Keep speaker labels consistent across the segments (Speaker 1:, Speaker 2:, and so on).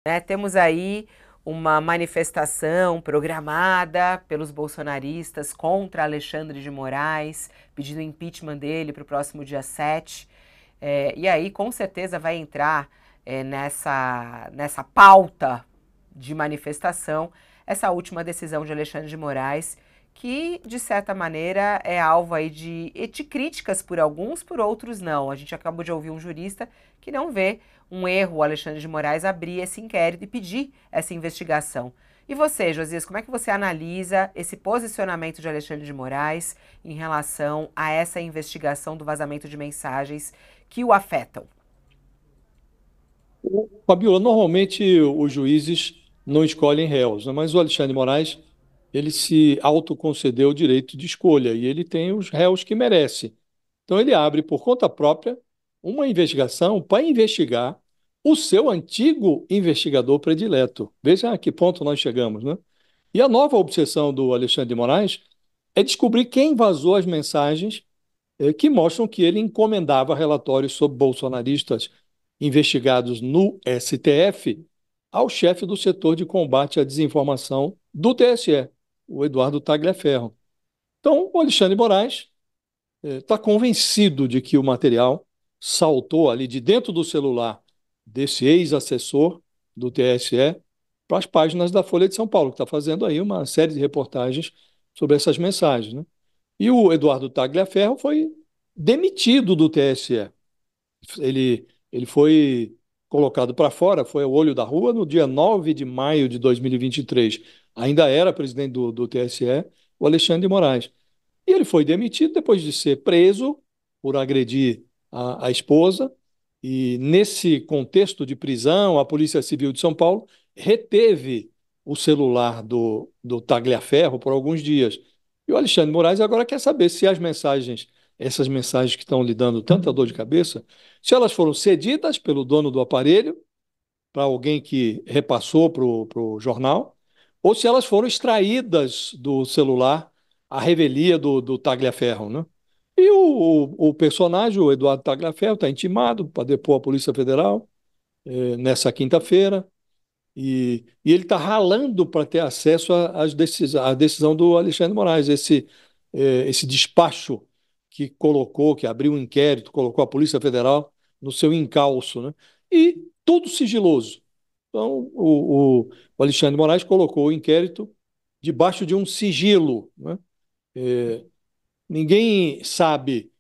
Speaker 1: né? Temos aí uma manifestação programada pelos bolsonaristas contra Alexandre de Moraes, pedindo o impeachment dele para o próximo dia 7. E aí, com certeza, vai entrar nessa pauta de manifestação essa última decisão de Alexandre de Moraes, que, de certa maneira, é alvo aí de críticas por alguns, por outros não. A gente acabou de ouvir um jurista que não vê um erro o Alexandre de Moraes abrir esse inquérito e pedir essa investigação. E você, Josias, como é que você analisa esse posicionamento de Alexandre de Moraes em relação a essa investigação do vazamento de mensagens que o afetam?
Speaker 2: Fabiola, normalmente os juízes não escolhem réus, né? Mas o Alexandre de Moraes, ele se autoconcedeu o direito de escolha e ele tem os réus que merece. Então ele abre por conta própria uma investigação para investigar o seu antigo investigador predileto. Veja a que ponto nós chegamos, né? E a nova obsessão do Alexandre de Moraes é descobrir quem vazou as mensagens que mostram que ele encomendava relatórios sobre bolsonaristas investigados no STF ao chefe do setor de combate à desinformação do TSE, o Eduardo Tagliaferro. Então, o Alexandre de Moraes está convencido de que o material saltou ali de dentro do celular desse ex-assessor do TSE para as páginas da Folha de São Paulo, que está fazendo aí uma série de reportagens sobre essas mensagens, né? E o Eduardo Tagliaferro foi demitido do TSE. Ele foi colocado para fora, foi ao olho da rua no dia 9 de maio de 2023. Ainda era presidente do TSE, o Alexandre de Moraes. E ele foi demitido depois de ser preso por agredir a esposa. E nesse contexto de prisão, a Polícia Civil de São Paulo reteve o celular do Tagliaferro por alguns dias. E o Alexandre de Moraes agora quer saber se essas mensagens que estão lhe dando tanta dor de cabeça, se elas foram cedidas pelo dono do aparelho para alguém que repassou para o jornal, ou se elas foram extraídas do celular à revelia do Tagliaferro, né? E o personagem, o Eduardo Tagliaferro, está intimado para depor a Polícia Federal nessa quinta-feira, e ele está ralando para ter acesso à decisão do Alexandre de Moraes, esse despacho que abriu um inquérito, colocou a Polícia Federal no seu encalço, né? E tudo sigiloso. Então, o Alexandre de Moraes colocou o inquérito debaixo de um sigilo, né? É, Ninguém sabe,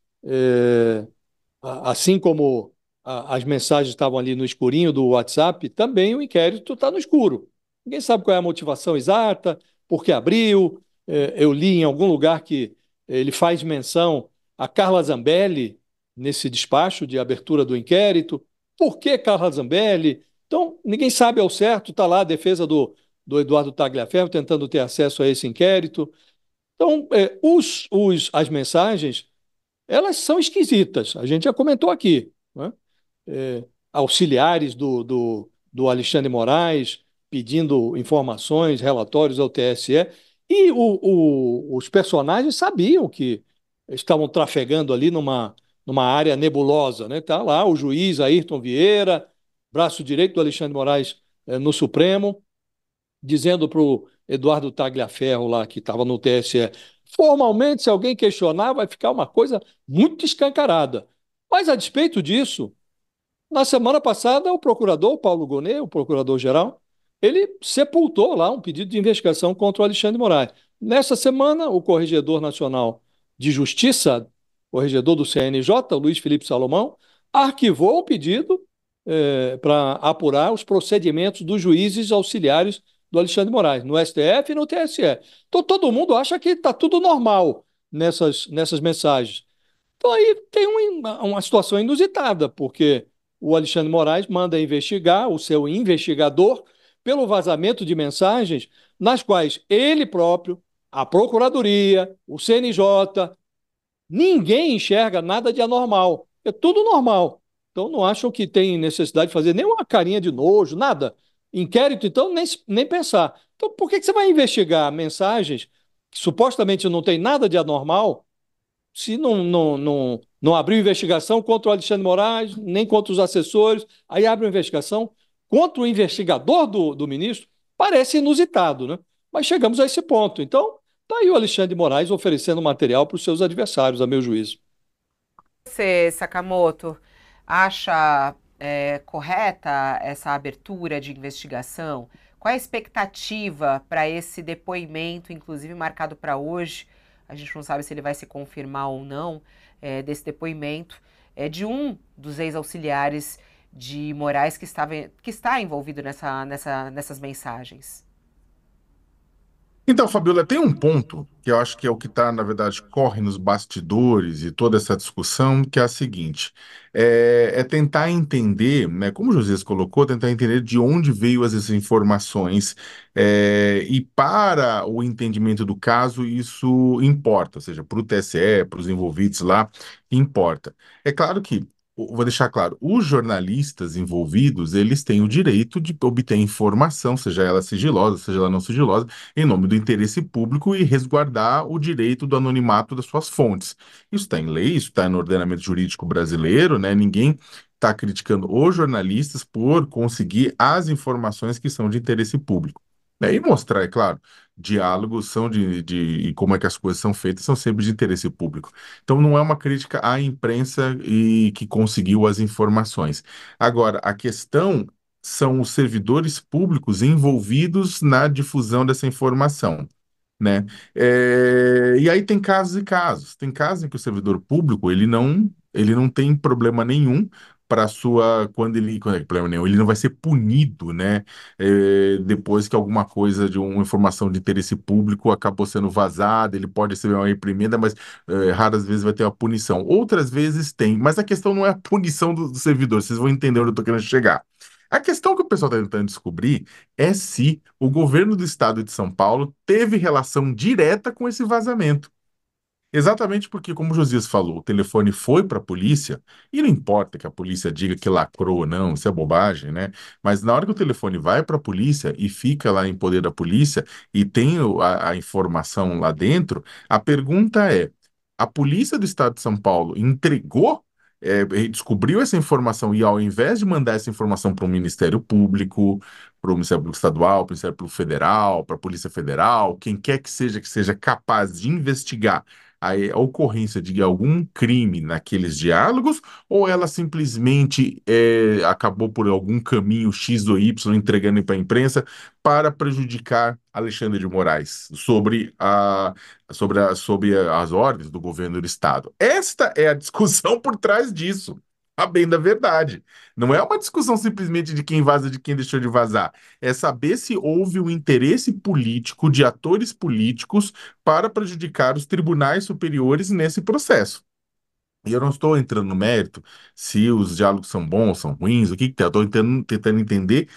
Speaker 2: assim como as mensagens estavam ali no escurinho do WhatsApp, também o inquérito está no escuro. Ninguém sabe qual é a motivação exata, por que abriu. Eu li em algum lugar que ele faz menção a Carla Zambelli nesse despacho de abertura do inquérito. Por que Carla Zambelli? Então, ninguém sabe ao certo, está lá a defesa do Eduardo Tagliaferro tentando ter acesso a esse inquérito. Então, as mensagens, elas são esquisitas. A gente já comentou aqui, né? Auxiliares do Alexandre de Moraes pedindo informações, relatórios ao TSE, e os personagens sabiam que estavam trafegando ali numa área nebulosa, né? Tá lá o juiz Ayrton Vieira, braço direito do Alexandre de Moraes no Supremo, dizendo para o Eduardo Tagliaferro lá, que estava no TSE, formalmente, se alguém questionar, vai ficar uma coisa muito escancarada. Mas, a despeito disso, na semana passada, o procurador Paulo Gonet, o procurador-geral, ele sepultou lá um pedido de investigação contra o Alexandre de Moraes. Nessa semana, o Corregedor Nacional de Justiça, corregedor do CNJ, Luiz Felipe Salomão, arquivou o pedido para apurar os procedimentos dos juízes auxiliares do Alexandre de Moraes, no STF e no TSE. Então, todo mundo acha que está tudo normal nessas mensagens. Então aí tem uma situação inusitada, porque o Alexandre de Moraes manda investigar o seu investigador pelo vazamento de mensagens nas quais ele próprio, a Procuradoria, o CNJ, ninguém enxerga nada de anormal. É tudo normal. Então não acham que tem necessidade de fazer nenhuma carinha de nojo, nada. Inquérito, então, nem pensar. Então por que você vai investigar mensagens que supostamente não tem nada de anormal se não abriu investigação contra o Alexandre de Moraes, nem contra os assessores, aí abre uma investigação contra o investigador do ministro, parece inusitado, né? Mas chegamos a esse ponto. Então, está aí o Alexandre de Moraes oferecendo material para os seus adversários, a meu juízo.
Speaker 1: Você, Sakamoto, acha correta essa abertura de investigação? Qual é a expectativa para esse depoimento, inclusive marcado para hoje? A gente não sabe se ele vai se confirmar ou não, desse depoimento, de um dos ex-auxiliares de Moraes que está envolvido nessas mensagens.
Speaker 3: Então, Fabiola, tem um ponto que eu acho que é o que está, na verdade, corre nos bastidores e toda essa discussão, que é a seguinte: é tentar entender, né, como o Josias colocou, tentar entender de onde veio essas informações, e para o entendimento do caso isso importa, ou seja, para o TSE, para os envolvidos lá, importa. É claro que vou deixar claro, os jornalistas envolvidos, eles têm o direito de obter informação, seja ela sigilosa, seja ela não sigilosa, em nome do interesse público e resguardar o direito do anonimato das suas fontes. Isso está em lei, isso está no ordenamento jurídico brasileiro, né? Ninguém está criticando os jornalistas por conseguir as informações que são de interesse público. Né? E mostrar, é claro, diálogos são e como é que as coisas são feitas são sempre de interesse público. Então não é uma crítica à imprensa e que conseguiu as informações. Agora, a questão são os servidores públicos envolvidos na difusão dessa informação, né? E aí tem casos e casos. Tem casos em que o servidor público ele não tem problema nenhum para sua quando é problema nenhum, ele não vai ser punido, né? Depois que alguma coisa de uma informação de interesse público acabou sendo vazada, ele pode receber uma reprimenda, mas raras vezes vai ter uma punição. Outras vezes tem, mas a questão não é a punição do servidor. Vocês vão entender onde eu estou querendo chegar. A questão que o pessoal está tentando descobrir é se o governo do estado de São Paulo teve relação direta com esse vazamento. Exatamente porque, como o Josias falou, o telefone foi para a polícia, e não importa que a polícia diga que lacrou ou não, isso é bobagem, né? Mas na hora que o telefone vai para a polícia e fica lá em poder da polícia e tem a informação lá dentro, a pergunta é: a polícia do estado de São Paulo entregou, descobriu essa informação e, ao invés de mandar essa informação para o Ministério Público, para o Ministério Público Estadual, para o Ministério Público Federal, para a Polícia Federal, quem quer que seja capaz de investigar a ocorrência de algum crime naqueles diálogos, ou ela simplesmente acabou por algum caminho X ou Y entregando para a imprensa para prejudicar Alexandre de Moraes sobre as ordens do governo do Estado? Esta é a discussão por trás disso. A bem da verdade. Não é uma discussão simplesmente de quem vaza, de quem deixou de vazar. É saber se houve um interesse político de atores políticos para prejudicar os tribunais superiores nesse processo. E eu não estou entrando no mérito se os diálogos são bons, são ruins, o que que é. Eu estou tentando entender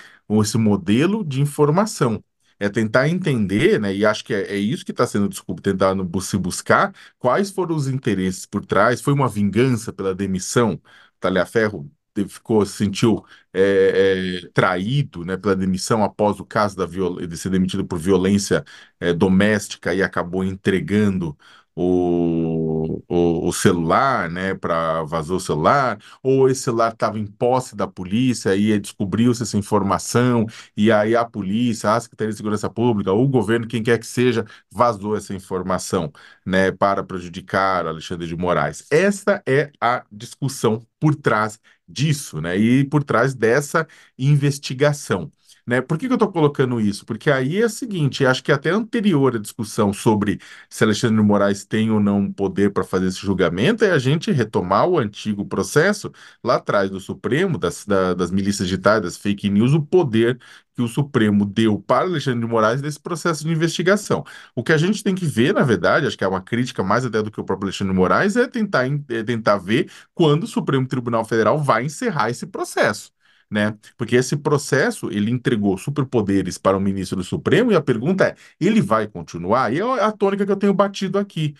Speaker 3: esse modelo de informação. É tentar entender, né? E acho que é isso que está sendo, desculpa, tentando se buscar quais foram os interesses por trás. Foi uma vingança pela demissão? Talhaferro se sentiu traído, né, pela demissão após o caso de ser demitido por violência doméstica e acabou entregando o celular, né, para vazou o celular, ou esse celular estava em posse da polícia e descobriu-se essa informação, e aí a polícia, a Secretaria de Segurança Pública, o governo, quem quer que seja, vazou essa informação, né, para prejudicar Alexandre de Moraes. Essa é a discussão por trás disso, né, e por trás dessa investigação. Né? Por que que eu estou colocando isso? Porque aí é o seguinte, acho que até anterior à discussão sobre se Alexandre de Moraes tem ou não poder para fazer esse julgamento, é a gente retomar o antigo processo lá atrás do Supremo, das milícias digitais, das fake news, o poder que o Supremo deu para Alexandre de Moraes nesse processo de investigação. O que a gente tem que ver, na verdade, acho que é uma crítica mais até do que o próprio Alexandre de Moraes, é tentar ver quando o Supremo Tribunal Federal vai encerrar esse processo. Né? Porque esse processo ele entregou superpoderes para o ministro do Supremo e a pergunta é: ele vai continuar? E é a tônica que eu tenho batido aqui.